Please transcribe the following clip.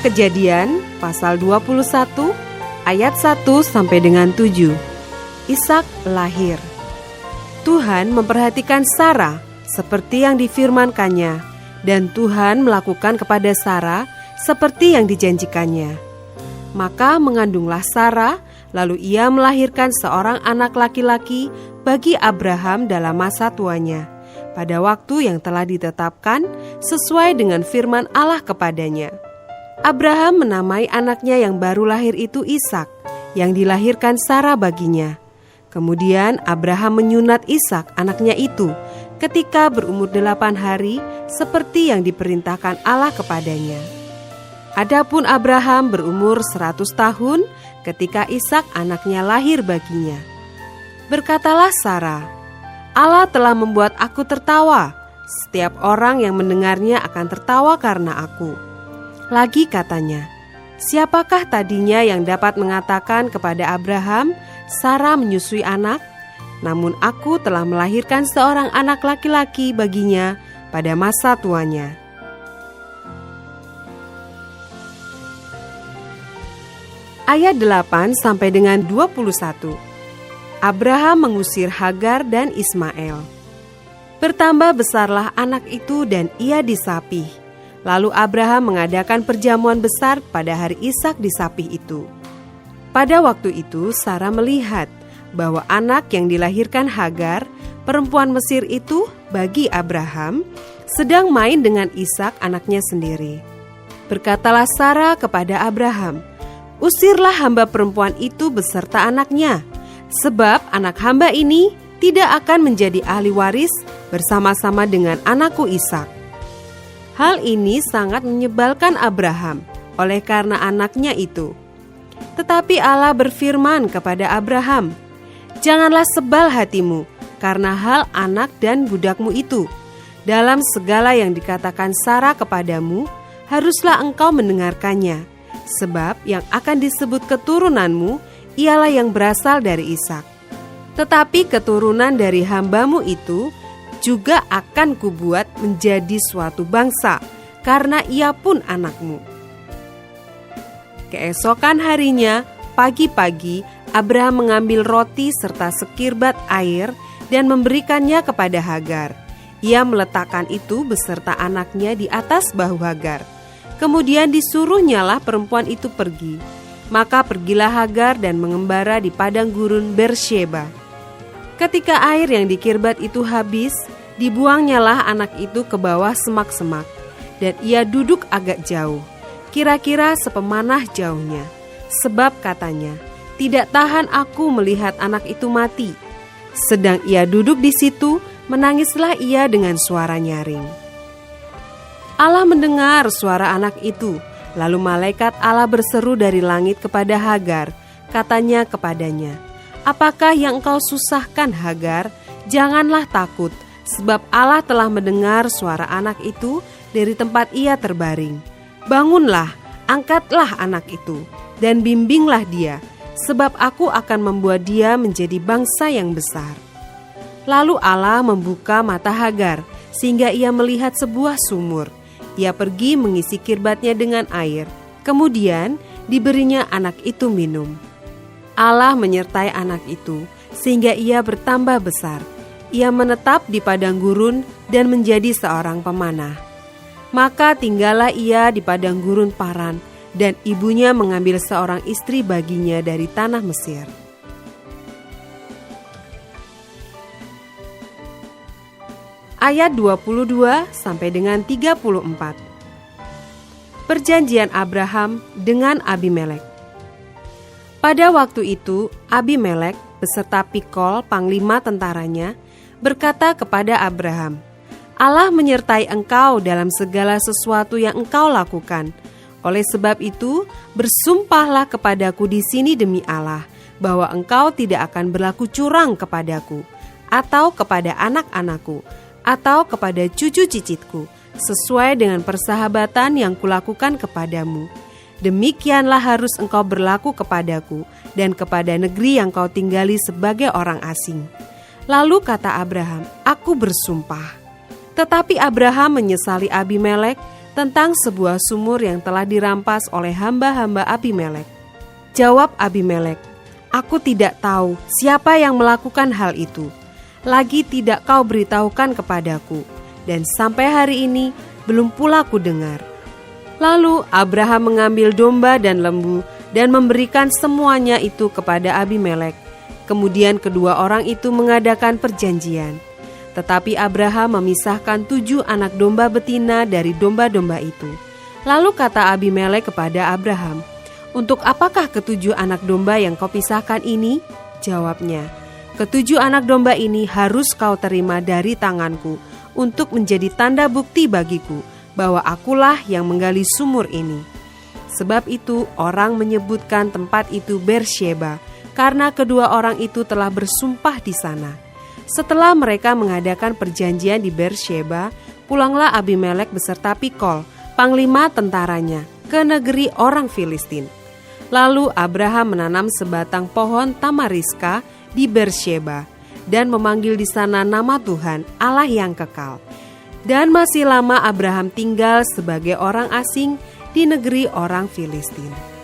Kejadian pasal 21 ayat 1 sampai dengan 7. Ishak lahir. Tuhan memperhatikan Sarah seperti yang difirmankannya, dan Tuhan melakukan kepada Sarah seperti yang dijanjikannya. Maka mengandunglah Sarah, lalu ia melahirkan seorang anak laki-laki bagi Abraham dalam masa tuanya, pada waktu yang telah ditetapkan sesuai dengan firman Allah kepadanya. Abraham menamai anaknya yang baru lahir itu Ishak, yang dilahirkan Sarah baginya. Kemudian Abraham menyunat Ishak anaknya itu ketika berumur 8 hari seperti yang diperintahkan Allah kepadanya. Adapun Abraham berumur 100 tahun ketika Ishak anaknya lahir baginya. Berkatalah Sarah, Allah telah membuat aku tertawa, setiap orang yang mendengarnya akan tertawa karena aku. Lagi katanya, siapakah tadinya yang dapat mengatakan kepada Abraham, Sarah menyusui anak? Namun aku telah melahirkan seorang anak laki-laki baginya pada masa tuanya. Ayat 8 sampai dengan 21. Abraham mengusir Hagar dan Ismail. Bertambah besarlah anak itu dan ia disapih. Lalu Abraham mengadakan perjamuan besar pada hari Ishak disapih itu. Pada waktu itu Sarah melihat bahwa anak yang dilahirkan Hagar, perempuan Mesir itu bagi Abraham, sedang main dengan Ishak anaknya sendiri. Berkatalah Sarah kepada Abraham, usirlah hamba perempuan itu beserta anaknya, sebab anak hamba ini tidak akan menjadi ahli waris bersama-sama dengan anakku Ishak. Hal ini sangat menyebalkan Abraham oleh karena anaknya itu. Tetapi Allah berfirman kepada Abraham, janganlah sebal hatimu karena hal anak dan budakmu itu. Dalam segala yang dikatakan Sarah kepadamu, haruslah engkau mendengarkannya. Sebab yang akan disebut keturunanmu ialah yang berasal dari Ishak. Tetapi keturunan dari hambamu itu juga akan kubuat menjadi suatu bangsa, karena ia pun anakmu. Keesokan harinya, pagi-pagi, Abraham mengambil roti serta sekirbat air dan memberikannya kepada Hagar. Ia meletakkan itu beserta anaknya di atas bahu Hagar. Kemudian disuruhnyalah perempuan itu pergi. Maka pergilah Hagar dan mengembara di padang gurun Bersheba. Ketika air yang dikirbat itu habis, dibuangnyalah anak itu ke bawah semak-semak, dan ia duduk agak jauh, kira-kira sepemanah jauhnya. Sebab katanya, tidak tahan aku melihat anak itu mati. Sedang ia duduk di situ, menangislah ia dengan suara nyaring. Allah mendengar suara anak itu, lalu malaikat Allah berseru dari langit kepada Hagar, katanya kepadanya, apakah yang engkau susahkan Hagar? Janganlah takut, sebab Allah telah mendengar suara anak itu dari tempat ia terbaring. Bangunlah, angkatlah anak itu, dan bimbinglah dia, sebab aku akan membuat dia menjadi bangsa yang besar. Lalu Allah membuka mata Hagar, sehingga ia melihat sebuah sumur. Ia pergi mengisi kirbatnya dengan air, kemudian diberinya anak itu minum. Allah menyertai anak itu, sehingga ia bertambah besar. Ia menetap di padang gurun dan menjadi seorang pemanah. Maka tinggallah ia di padang gurun Paran, dan ibunya mengambil seorang istri baginya dari tanah Mesir. Ayat 22 sampai dengan 34. Perjanjian Abraham dengan Abimelek. Pada waktu itu Abimelek beserta Pikol panglima tentaranya berkata kepada Abraham, Allah menyertai engkau dalam segala sesuatu yang engkau lakukan. Oleh sebab itu, bersumpahlah kepadaku di sini demi Allah, bahwa engkau tidak akan berlaku curang kepadaku, atau kepada anak-anakku, atau kepada cucu cicitku, sesuai dengan persahabatan yang kulakukan kepadamu. Demikianlah harus engkau berlaku kepadaku dan kepada negeri yang kau tinggali sebagai orang asing. Lalu kata Abraham, aku bersumpah. Tetapi Abraham menyesali Abimelek tentang sebuah sumur yang telah dirampas oleh hamba-hamba Abimelek. Jawab Abimelek, "Aku tidak tahu siapa yang melakukan hal itu. Lagi tidak kau beritahukan kepadaku, dan sampai hari ini belum pula ku dengar." Lalu Abraham mengambil domba dan lembu dan memberikan semuanya itu kepada Abimelek. Kemudian kedua orang itu mengadakan perjanjian. Tetapi Abraham memisahkan 7 anak domba betina dari domba-domba itu. Lalu kata Abimelek kepada Abraham, "Untuk apakah ke-7 anak domba yang kau pisahkan ini?" Jawabnya, "Ke-7 anak domba ini harus kau terima dari tanganku untuk menjadi tanda bukti bagiku bahwa akulah yang menggali sumur ini." Sebab itu orang menyebutkan tempat itu Bersheba, karena kedua orang itu telah bersumpah di sana. Setelah mereka mengadakan perjanjian di Bersheba, pulanglah Abimelek beserta Pikol, panglima tentaranya, ke negeri orang Filistin. Lalu Abraham menanam sebatang pohon tamariska di Bersheba dan memanggil di sana nama Tuhan, Allah yang kekal. Dan masih lama Abraham tinggal sebagai orang asing di negeri orang Filistin.